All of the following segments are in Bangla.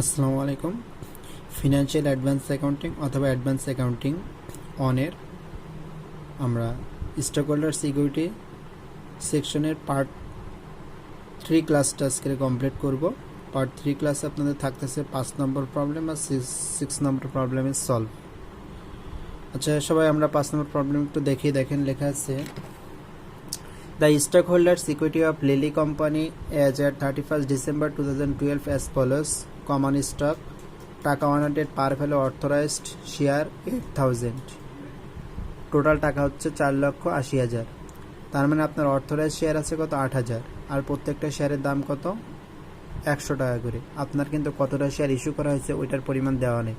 আসসালামু আলাইকুম। ফিনান্সিয়াল অ্যাডভান্স অ্যাকাউন্টিং অথবা অ্যাডভান্স অ্যাকাউন্টিং অনের আমরা স্টক হোল্ডার সিকিউরিটি সেকশনের পার্ট 3 ক্লাসটা আজকে কমপ্লিট করব। পার্ট 3 ক্লাসে আপনাদের থাকতেছে 5 নম্বর প্রবলেম আর 6 নম্বর প্রবলেমের সলভ। আচ্ছা সবাই আমরা 5 নম্বর প্রবলেম একটু দেখেন লেখা আছে The stockholder security of Lilly Company as at 31st December 2012 as follows: common stock টাকা 100 par value authorised share 8000, total টাকা হচ্ছে 4,80,000। তার মানে আপনার অথরাইজড শেয়ার আছে কত 8,000 আর প্রত্যেকটা শেয়ারের দাম কত 100 টাকা করে। আপনার কিন্তু কতটা শেয়ার ইস্যু করা হয়েছে ওইটার পরিমাণ দেওয়া নেই।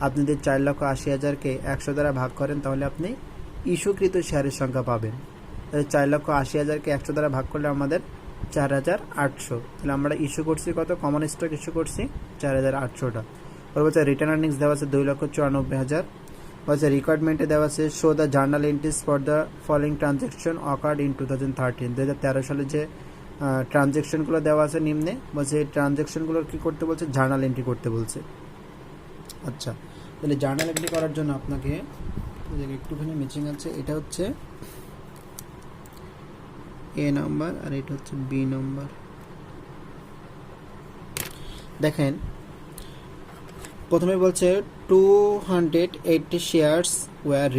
আপনি যদি 4,80,000কে 100 দ্বারা ভাগ করেন তাহলে আপনি ইস্যুকৃত শেয়ারের সংখ্যা পাবেন। 4,80,000কে 100 দ্বারা ভাগ করলে আমাদের 4,800। তাহলে আমরা ইস্যু করছি কত, কমন স্টক ইস্যু করছি 4,800টা। ওর বলছে রিটার্ন আর্নিংস দেওয়া আছে 2,94,000। বলছে রিকোয়ারমেন্টে দেওয়া আছে show the journal entries for the following transaction occurred in 2013। 2013 সালে যে ট্রানজ্যাকশনগুলো দেওয়া আছে নিম্নে, বলছে এই ট্রানজ্যাকশনগুলোর কী করতে বলছে, জার্নাল এন্ট্রি করতে বলছে। আচ্ছা তাহলে জার্নাল এন্ট্রি করার জন্য আপনাকে একটুখানি ম্যাচিং আছে, এটা হচ্ছে এ নাম্বার আর এটা হচ্ছে বি নাম্বার। দেখেন প্রথমে বলছে 280 শেয়ারস ওয়ার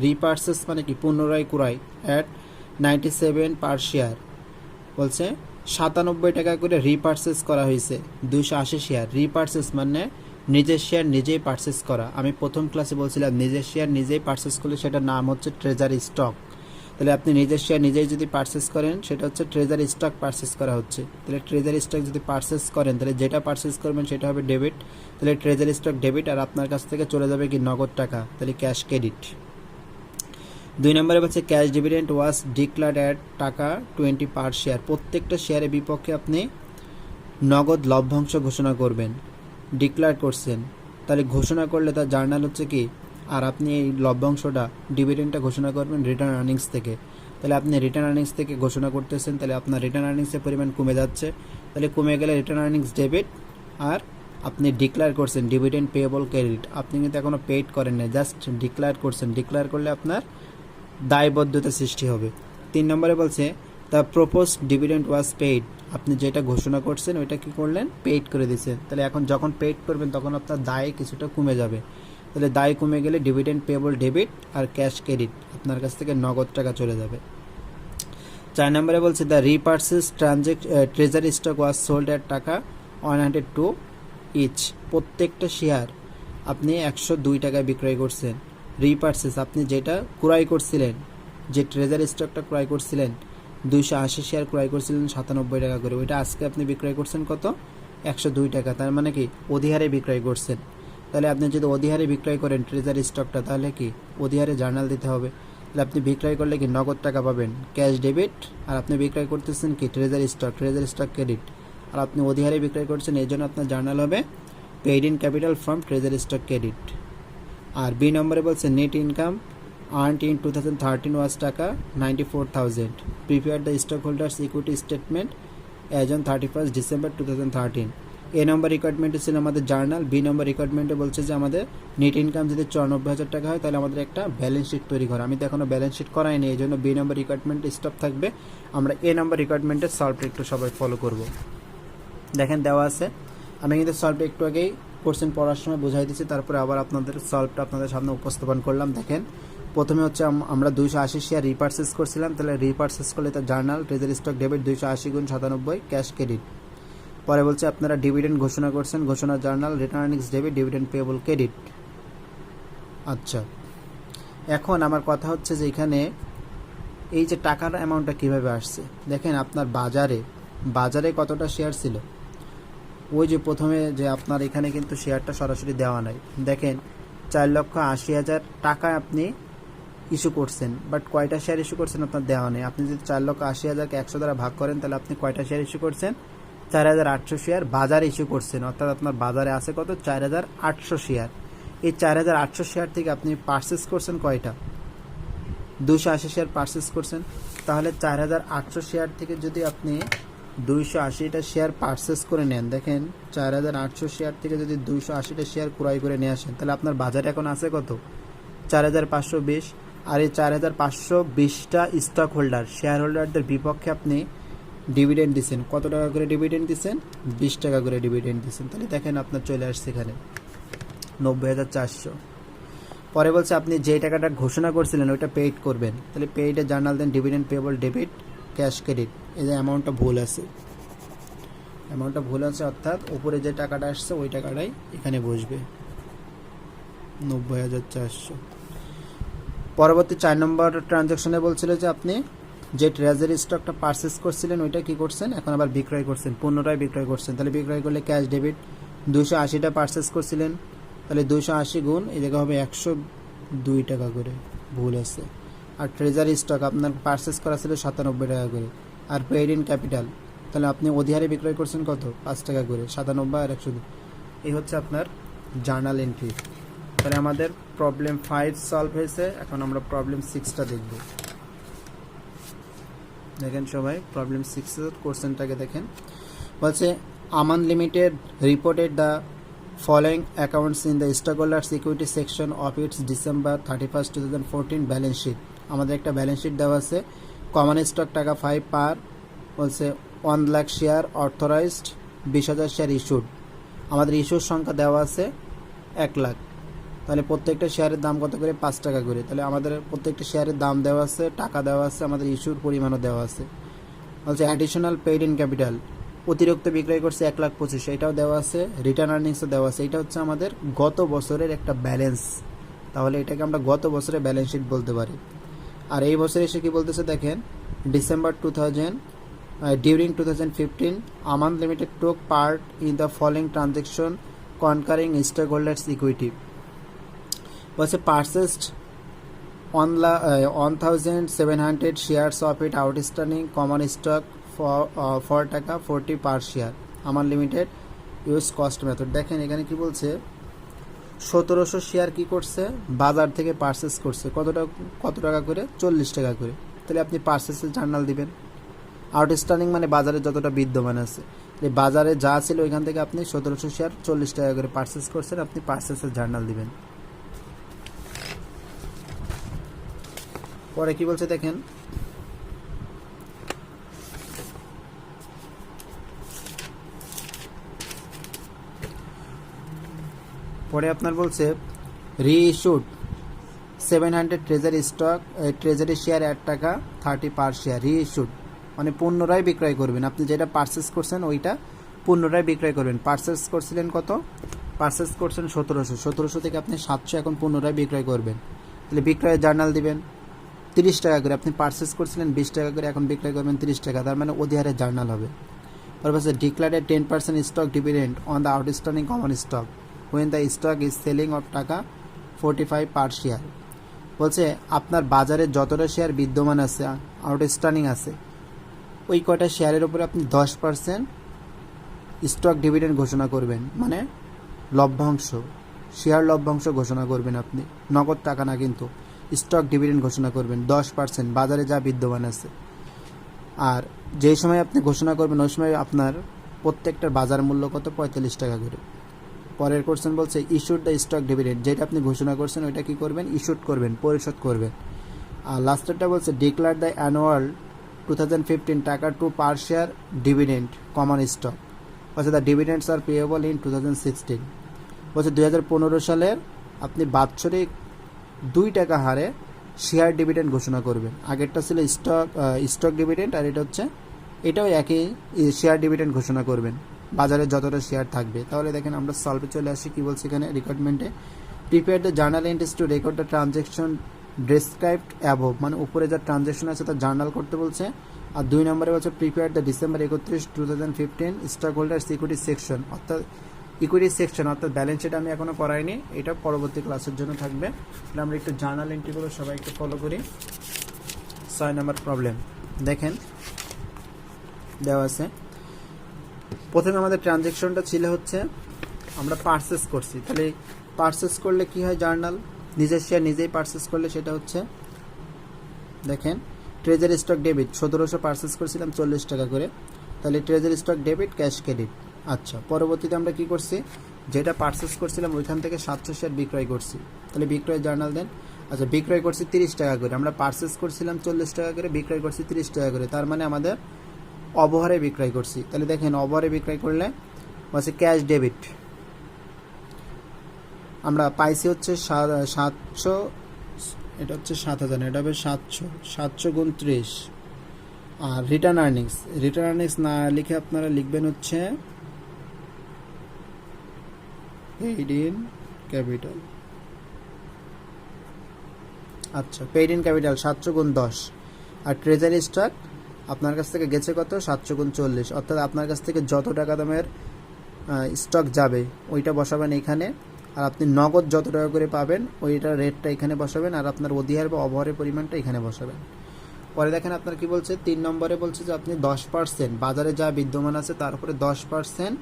রিপারচেসড মানে কি পুনরায় ক্রয় অ্যাট 97 পার শেয়ার। বলছে 97 টাকা করে রিপারচেস করা হয়েছে 280 শেয়ার। রিপারচেস মানে নিজের শেয়ার নিজেই পারচেস করা। আমি প্রথম ক্লাসে বলছিলাম নিজের শেয়ার নিজেই পারচেস করলে সেটার নাম হচ্ছে ট্রেজারি স্টক। তাহলে আপনি নিজের শেয়ার নিজেই যদি পারচেস করেন সেটা হচ্ছে ট্রেজারি স্টক পারচেস করা হচ্ছে। তাহলে ট্রেজারি স্টক যদি পারচেস করেন তাহলে যেটা পারচেস করবেন সেটা হবে ডেবিট। তাহলে ট্রেজারি স্টক ডেবিট আর আপনার কাছ থেকে চলে যাবে কি নগদ টাকা, তাহলে ক্যাশ ক্রেডিট। 2 নম্বরে বলছে cash dividend was declared at টাকা 20 পার শেয়ার। প্রত্যেকটা শেয়ারের বিপক্ষে আপনি নগদ লভ্যাংশ ঘোষণা করবেন, ডিক্লার করছেন। তাহলে ঘোষণা করলে তার জার্নাল হচ্ছে কি, আর আপনি এই লভ্যাংশটা ডিভিডেন্ডটা ঘোষণা করবেন রিটার্ন আর্নিংস থেকে। তাহলে আপনি রিটার্ন আর্নিংস থেকে ঘোষণা করতেছেন, তাহলে আপনার রিটার্ন আর্নিংসের পরিমাণ কমে যাচ্ছে। তাহলে কমে গেলে রিটার্ন আর্নিংস ডেবিট, আর আপনি ডিক্লার করছেন ডিভিডেন্ড পেয়েবল ক্রেডিট। আপনি কিন্তু এখনও পেড করেন না, জাস্ট ডিক্লার করছেন। ডিক্লার করলে আপনার দায়বদ্ধতা সৃষ্টি হবে। 3 নম্বরে বলছে the proposed dividend was paid. আপনি যেটা ঘোষণা করছেন ওইটা কী করলেন, পেইড করে দিয়েছেন। তাহলে এখন যখন পেইড করবেন তখন আপনার দায় কিছুটা কমে যাবে। তাহলে দায় কমে গেলে ডিভিডেন্ড পেয়েবল ডেবিট আর ক্যাশ ক্রেডিট, আপনার কাছ থেকে নগদ টাকা চলে যাবে। 4 নম্বরে বলছে the repurchase treasury stock was sold at টাকা 102 ইচ। প্রত্যেকটা শেয়ার আপনি 102 টাকায় বিক্রয় করছেন। রিপারচেস আপনি যেটা ক্রয় করছিলেন, যে ট্রেজারি স্টকটা ক্রয় করছিলেন 280 শেয়ার ক্রয় করছিলেন 97 টাকা করে, ওইটা আজকে আপনি বিক্রয় করছেন কত 102 টাকা। তার মানে কি অধিহারে বিক্রয় করছেন। তাহলে আপনি যদি অধিহারে বিক্রয় করেন ট্রেজারি স্টকটা, তাহলে কি অধিহারে জার্নাল দিতে হবে। তাহলে আপনি বিক্রয় করলে কি নগদ টাকা পাবেন, ক্যাশ ডেবিট, আর আপনি বিক্রয় করতেছেন কি ট্রেজারি স্টক ক্রেডিট, আর আপনি অধিহারে বিক্রয় করছেন, এই জন্য আপনার জার্নাল হবে paid in capital from treasury stock credit. আর বি নম্বরে বলছে net income earned in 2013 was টাকা 94,000। Prepare the stock holders equity statement as on 31st December 2013। A number রিকোয়ারমেন্টে ছিল আমাদের জার্নাল। বি নম্বর রিকোয়ারমেন্টে বলছে যে আমাদের নেট ইনকাম যদি 94,000 টাকা হয় তাহলে আমাদের একটা ব্যালেন্স শিট তৈরি করা। আমি তো এখনও ব্যালেন্স শিট করাইনি, এই জন্য বি নম্বর রিকোয়ারমেন্টে স্টপ থাকবে। আমরা এ নম্বর রিকোয়ারমেন্টের সলভটা একটু সবাই ফলো করব। দেখেন দেওয়া আছে, আমি কিন্তু সলভটা একটু আগেই কোশ্চেন পড়ার সময় বোঝাই দিচ্ছি, তারপরে আবার আপনাদের সলভটা আপনাদের সামনে উপস্থাপন করলাম। দেখেন প্রথমে হচ্ছে আমরা 280 শেয়ার রিপারচেস করছিলাম, তাহলে রিপারচেস করলে তার জার্নাল ট্রেজারি স্টক ডেবিট 280 গুণ 97 ক্যাশ ক্রেডিট। পরে বলছে আপনারা ডিভিডেন্ড ঘোষণা করছেন, ঘোষণা journal return earnings debit dividend payable credit. আচ্ছা এখন আমার কথা হচ্ছে যে এখানে এই যে টাকার অ্যামাউন্টটা কীভাবে আসছে। দেখেন আপনার বাজারে কতটা শেয়ার ছিল, ওই যে প্রথমে যে আপনার এখানে কিন্তু শেয়ারটা সরাসরি দেওয়া নাই। দেখেন 4,80,000 টাকা আপনি ইস্যু করছেন, বাট কয়টা শেয়ার ইস্যু করছেন আপনার দেওয়া নেই। আপনি যদি 4,80,000কে 100 দ্বারা ভাগ করেন তাহলে আপনি কয়টা শেয়ার ইস্যু করছেন, 4,800 শেয়ার বাজারে ইস্যু করছেন। অর্থাৎ আপনার বাজারে আছে কত 4,800 শেয়ার। এই 4,800 শেয়ার থেকে আপনি পারচেস করছেন কয়টা, 280 শেয়ার পারচেস করছেন। তাহলে 4,800 শেয়ার থেকে যদি আপনি 280টা শেয়ার পারচেস করে নেন, দেখেন 4800 শেয়ার থেকে যদি 280টা শেয়ার ক্রয় করে নিয়ে আসেন, তাহলে আপনার বাজারে এখন আছে কত? 4520। আর এই 4520টা স্টক হোল্ডার, শেয়ার হোল্ডারদের বিপক্ষে আপনি ডিভিডেন্ড দিচ্ছেন। কত টাকা করে ডিভিডেন্ড দিচ্ছেন? 20 টাকা করে ডিভিডেন্ড দিচ্ছেন। তাহলে দেখেন আপনার চলে আসছে এখানে 90,400। পরে বলছে আপনি যে টাকাটা ঘোষণা করছিলেন ওইটা পেইড করবেন, তাহলে পেইডে জার্নাল দেন dividend payable debit cash credit. এই যে অ্যামাউন্টটা ভুল আছে, অর্থাৎ উপরে যে টাকাটা আসছে ওই টাকাটাই এখানে বসবে 90,400। পরবর্তী 4 নম্বর ট্রানজ্যাকশনে বলছিল যে আপনি যে ট্রেজারি স্টকটা পারচেস করছিলেন ওইটা কি করছেন, এখন আবার বিক্রয় করছেন, পুনরায় বিক্রয় করছেন। তাহলে বিক্রয় করলে ক্যাশ ডেবিট। 280টা পারচেস করছিলেন, তাহলে 280 গুণ এই জায়গা হবে 102 টাকা করে, ভুল আছে। আর ট্রেজারি স্টক আপনার পারচেস করা ছিল 97 টাকা করে। আর পেইড ইন ক্যাপিটাল, তাহলে আপনি অধিহারে বিক্রয় করছেন কত? 5 টাকা করে, 97 আর 102। এই হচ্ছে আপনার জার্নাল এন্ট্রি। তাহলে আমাদের প্রবলেম 5 সলভ হয়েছে। এখন আমরা প্রবলেম 6টা দেখব। দেখেন সবাই প্রবলেম 6 এর কোশ্চেনটাকে দেখেন। বলছে Aman limited reported the following accounts in the stockholders equity section of its December 31st 2014 balance sheet. আমাদের একটা ব্যালেন্স শিট দেওয়া আছে। কমন স্টক টাকা 5 পার, বলছে 1 lakh share authorised, 20,000 share issued. আমাদের ইস্যুর সংখ্যা দেওয়া আছে 1 লাখ। তাহলে প্রত্যেকটা শেয়ারের দাম কত করে? 5 টাকা করে। তাহলে আমাদের প্রত্যেকটা শেয়ারের দাম দেওয়া আছে, টাকা দেওয়া আছে, আমাদের ইস্যুর পরিমাণও দেওয়া আছে। বলছে অ্যাডিশনাল পেইড ইন ক্যাপিটাল, অতিরিক্ত বিক্রয় করছে 1,25,000, এটাও দেওয়া আছে। রিটার্ন আর্নিংসও দেওয়া আছে। এটা হচ্ছে আমাদের গত বছরের একটা ব্যালেন্স, তাহলে এটাকে আমরা গত বছরের ব্যালেন্স শিট বলতে পারি। আর এই বছরে এসে কি বলতেছে দেখেন, December 2000 during 2015 Aman limited took part in the following transaction concerning stock holders equity. বলছে purchased 1,700 shares of it outstanding common stock for টাকা 40 per share. Aman limited use cost method. দেখেন এখানে কি বলছে, 1700 শেয়ার কি করছে, বাজার থেকে পারচেস করছে। কত টাকা করে? 40 টাকা করে। তাহলে আপনি পারচেসের জার্নাল দিবেন। আউটস্ট্যান্ডিং মানে বাজারে যতটা বিদ্যমান আছে, বাজারে যা ছিল ওইখান থেকে আপনি 1700 শেয়ার 40 টাকা করে পারচেস করছেন, আপনি পারচেসের জার্নাল দিবেন। পরে কি বলছে দেখেন, পরে আপনার বলছে রিইস্যুড 700 ট্রেজারি শেয়ার 1 টাকা 30 পার শেয়ার। রিইস্যুড মানে পুনরায় বিক্রয় করবেন। আপনি যেটা পারচেস করছেন ওইটা পুনরায় বিক্রয় করবেন। পারচেস করছিলেন কত? পারচেস করছেন 1700 থেকে আপনি 700 এখন পুনরায় বিক্রয় করবেন। তাহলে বিক্রয়ের জার্নাল দিবেন 30 টাকা করে। আপনি পারচেস করছিলেন 20 টাকা করে, এখন বিক্রয় করবেন 30 টাকা, তার মানে অধিহারের জার্নাল হবে। তারপর ডিক্লারেড 10% stock dividend on the outstanding common stock when the stock is selling of টাকা 45 পার শেয়ার। বলছে আপনার বাজারে যতটা শেয়ার বিদ্যমান আছে, আউটস্ট্যান্ডিং আছে, ওই কয়টা শেয়ারের উপরে আপনি 10% স্টক ডিভিডেন্ড ঘোষণা করবেন, মানে লভ্যাংশ, শেয়ার লভ্যাংশ ঘোষণা করবেন। আপনি নগদ টাকা না, কিন্তু স্টক ডিভিডেন্ড ঘোষণা করবেন 10% বাজারে যা বিদ্যমান আছে। আর যেই সময় আপনি ঘোষণা করবেন ওই সময় আপনার প্রত্যেকটার বাজার মূল্য কত? 45 টাকা করে। পরের কোশ্চেন বলছে ইস্যুড দ্য স্টক ডিভিডেন্ড, যেটা আপনি ঘোষণা করছেন ওইটা কি করবেন? ইস্যুড করবেন, পরিশোধ করবেন। আর লাস্টেরটা বলছে ডিক্লার দ্য অ্যানুয়াল 2015 টাকা 2 per share dividend common stock. বলছে the dividends are payable in 2016। বলছে 2015 সালের আপনি বাৎসরিক 2 টাকা হারে শেয়ার ডিভিডেন্ড ঘোষণা করবেন। আগেরটা ছিল স্টক ডিভিডেন্ড, আর এটা হচ্ছে এটাও একই শেয়ার ডিভিডেন্ড ঘোষণা করবেন বাজারে যতটা শেয়ার থাকবে। তাহলে দেখেন আমরা সলভে চলে আসি। কি বলছে এখানে রিকোয়ারমেন্টে, prepare the journal entries to record the transaction described above, মানে উপরে যা ট্রানজ্যাকশন আছে তার জার্নাল করতে বলছে। আর 2 নম্বরে বলছে prepare the December 31, 2015 stock holders equity section, অর্থাৎ ইকুইটি সেকশন, অর্থাৎ ব্যালেন্স শিট আমি এখনও করাইনি, এটা পরবর্তী ক্লাসের জন্য থাকবে। তাহলে আমরা একটু জার্নাল এন্ট্রিগুলো সবাই একটু ফলো করি। 6 নম্বর প্রবলেম দেখেন দেওয়া আছে। প্রথমে আমাদের ট্রানজ্যাকশনটা ছিল হচ্ছে আমরা পারচেস করছি। তাহলে পারচেস করলে কি হয়? জার্নাল। নিজের শেয়ার নিজেই পারচেস করলে সেটা হচ্ছে দেখেন ট্রেজারি স্টক ডেবিট 1700 পারচেস করছিলাম 40 টাকা করে। তাহলে treasury stock debit, cash credit. আচ্ছা, পরবর্তীতে আমরা কি করছি, যেটা পারচেস করছিলাম ওইখান থেকে 700 শেয়ার বিক্রয় করছি, তাহলে বিক্রয় জার্নাল দেন। আচ্ছা, বিক্রয় করছি 30 টাকা করে, আমরা পারচেস করছিলাম 40 টাকা করে, বিক্রয় করছি 30 টাকা করে, তার মানে আমাদের অবহারে বিক্রয় করছি। তাহলে দেখেন অবহারে বিক্রয় করলে হচ্ছে ক্যাশ ডেবিট, আমরা পাইছি হচ্ছে 700, এটা হচ্ছে 7000, এটা হবে 700 গুণ 30। আর রিটার্ন আর্নিংস না লিখে আপনারা লিখবেন হচ্ছে পেইড ইন ক্যাপিটাল। আচ্ছা, পেইড ইন ক্যাপিটাল 700 গুণ 10। আর ট্রেজারি স্টক আপনার কাছ থেকে গেছে কত, 700 গুণ 40, অর্থাৎ আপনার কাছ থেকে যত টাকা দামের স্টক যাবে ওইটা বসাবেন এখানে, আর আপনি নগদ যত টাকা করে পাবেন ওইটার রেটটা এখানে বসাবেন, আর আপনার অধিহার বা অবহারের পরিমাণটা এখানে বসাবেন। পরে দেখেন আপনার কি বলছে, 3 নম্বরে বলছে যে আপনি 10% বাজারে যা বিদ্যমান আছে তার উপরে 10%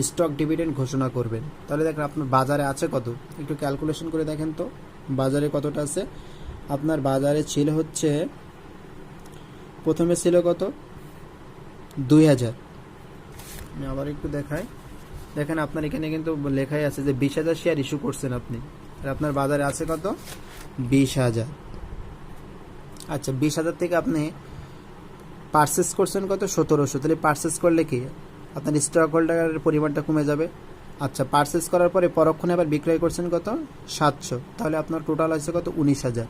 স্টক ডিভিডেন্ড ঘোষণা করবেন। তাহলে দেখেন আপনার বাজারে আছে কত, একটু ক্যালকুলেশন করে দেখেন তো বাজারে কতটা আছে। আপনার বাজারে ছিল হচ্ছে, প্রথমে ছিল কত, 2000। আমি আবার একটু দেখাই, দেখেন আপনার এখানে কিন্তু লেখাই আছে যে 20,000 শেয়ার ইস্যু করছেন আপনি, আর আপনার বাজারে আছে কত, 20,000। আচ্ছা, 20,000 থেকে আপনি পারচেস করছেন কত, 1700, তাহলে পারচেস করলে কি আপনার স্টক হোল্ডারের পরিমাণটা কমে যাবে। আচ্ছা, পারচেস করার পরে পরক্ষণে আবার বিক্রয় করছেন কত, 700, তাহলে আপনার টোটাল আছে কত, 19,000।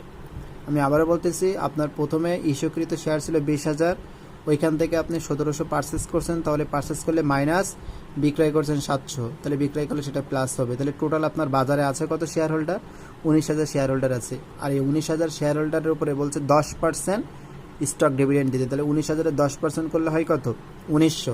আমি আবারও বলতেছি, আপনার প্রথমে ইস্যুকৃত শেয়ার ছিল 20,000, ওইখান থেকে আপনি 1700 পারচেস করছেন, তাহলে পারচেস করলে মাইনাস বিক্রয় করছেন 700, তাহলে বিক্রয় করলে সেটা প্লাস হবে। তাহলে টোটাল আপনার বাজারে আছে কত শেয়ার হোল্ডার, 19,000 শেয়ার হোল্ডার আছে। আর এই 19,000 শেয়ার হোল্ডারের উপরে বলছে 10% স্টক ডিভিডেন্ড দিতে, তাহলে 19,000-এর 10% করলে হয় কত, 1900।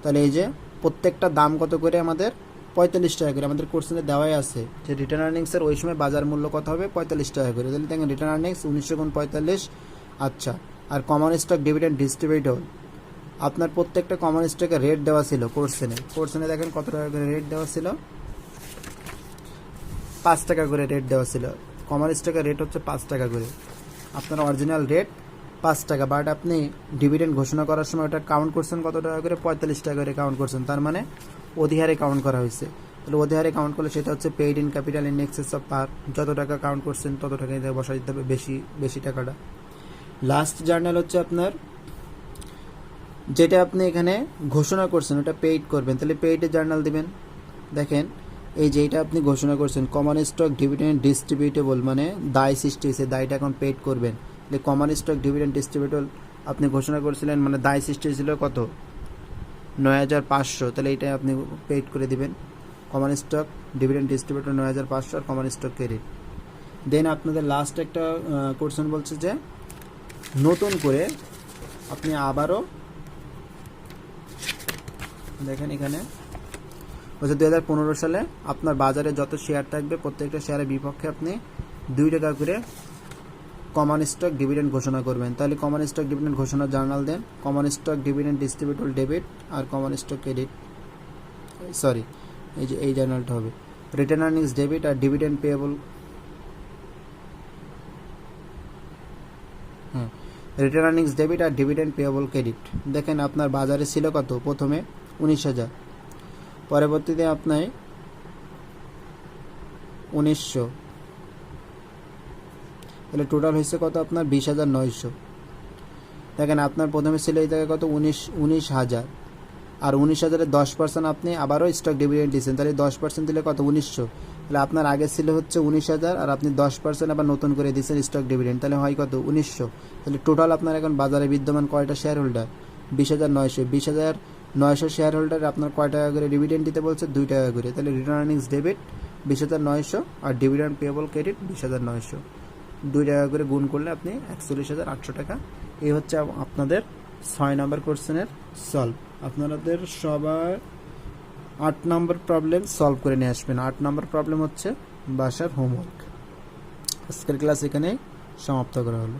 তাহলে এই যে প্রত্যেকটা দাম কত করে, আমাদের 45 টাকা করে, আমাদের কোশ্চেনে দেওয়াই আছে যে রিটার্ন আর্নিংসের ওই সময় বাজার মূল্য কত হবে, 45 টাকা করে। তাহলে দেখেন রিটার্ন আর্নিংস 1900 গুণ 45। আচ্ছা, আর কমন স্টক ডিভিডেন্ড ডিস্ট্রিবিউটর, আপনার প্রত্যেকটা কমন স্টকে রেট দেওয়া ছিল কোশ্চেনে দেখেন কত টাকা করে রেট দেওয়া ছিল, 5 টাকা করে রেট দেওয়া ছিল। কমন স্টকের রেট হচ্ছে 5 টাকা করে, আপনার অরিজিনাল রেট 5 টাকা, বাট আপনি ডিভিডেন্ড ঘোষণা করার সময় ওটা কাউন্ট করছেন কত টাকা করে, 45 টাকা করে কাউন্ট করছেন, তার মানে অধিহারে কাউন্ট করা হয়েছে। তাহলে অধিহারে কাউন্ট করলে সেটা হচ্ছে paid in capital in excess of par, যত টাকা কাউন্ট করছেন তত টাকা বসা দিতে হবে, বেশি টাকাটা। লাস্ট জার্নাল হচ্ছে আপনার যেটা আপনি এখানে ঘোষণা করছেন ওটা পেইড করবেন, তাহলে পেইডের জার্নাল দিবেন। দেখেন এই যেটা আপনি ঘোষণা করছেন কমন স্টক ডিভিডেন্ড ডিস্ট্রিবিউটেবল, মানে দায় সৃষ্টি হয়েছে, দায়টা এখন পেইড করবেন। তাহলে কমন স্টক ডিভিডেন্ড ডিস্ট্রিবিউটেবল আপনি ঘোষণা করেছিলেন, মানে দায় সৃষ্টি হয়েছিল কত, 9,500, তাহলে এটা আপনি পেইড করে দিবেন। কমন স্টক ডিভিডেন্ড ডিস্ট্রিবিউটর 9,500 আর কমন স্টক ক্রেডিট। দেন আপনাদের লাস্ট একটা কোশ্চেন বলছে যে নতুন করে আপনি আবারও দেখেন এখানে বলছে 2015 সালে আপনার বাজারে যত শেয়ার থাকবে প্রত্যেকটা শেয়ারের বিপক্ষে আপনি 2 টাকা করে কমন স্টক ডিভিডেন্ড ঘোষণা করবেন। তাহলে কমন স্টক ডিভিডেন্ড ঘোষণা জার্নাল দেন, common stock dividend distributor debit আর কমন স্টক ক্রেডিট, সরি এই যে এই জার্নালটা হবে রিটার্ন আর্নিংস ডেবিট আর dividend payable, retained earnings debit আর ডিভিডেন্ড পেয়েবল ক্রেডিট। দেখেন আপনার বাজারে ছিল কত, প্রথমে 19,000, পরবর্তীতে আপনার 1900, তাহলে টোটাল হয়েছে কত আপনার 20,900। দেখেন আপনার প্রথমে ছিল এই জায়গায় কত 19,000, আর 19,000-এর 10% আপনি আবারও স্টক ডিভিডেন্ড দিচ্ছেন, তাহলে 10% দিলে কত 1900। তাহলে আপনার আগে ছিল হচ্ছে 19,000 আর আপনি 10% আবার নতুন করে দিচ্ছেন স্টক ডিভিডেন্ড, তাহলে হয় কত 1900। তাহলে টোটাল আপনার এখন বাজারে বিদ্যমান কয়টা শেয়ার হোল্ডার, 20,900। 20,900 শেয়ার হোল্ডার আপনার কয় টাকা করে ডিভিডেন্ড দিতে বলছে, 2 টাকা করে। তাহলে রিটার্ন আর্নিংস ডেবিট 20,900 আর ডিভিডেন্ড পেয়েবল ক্রেডিট 20,900, 2 টাকা করে গুণ করলে আপনি 41,800 টাকা। এই হচ্ছে আপনাদের 6 নম্বর কোশ্চেনের সলভ। আপনাদের সবার 8 নম্বর প্রবলেম সলভ করে নিয়ে আসবেন। 8 নম্বর প্রবলেম হচ্ছে বাসার হোমওয়ার্ক। আজকের ক্লাস এখানেই সমাপ্ত করা হলো।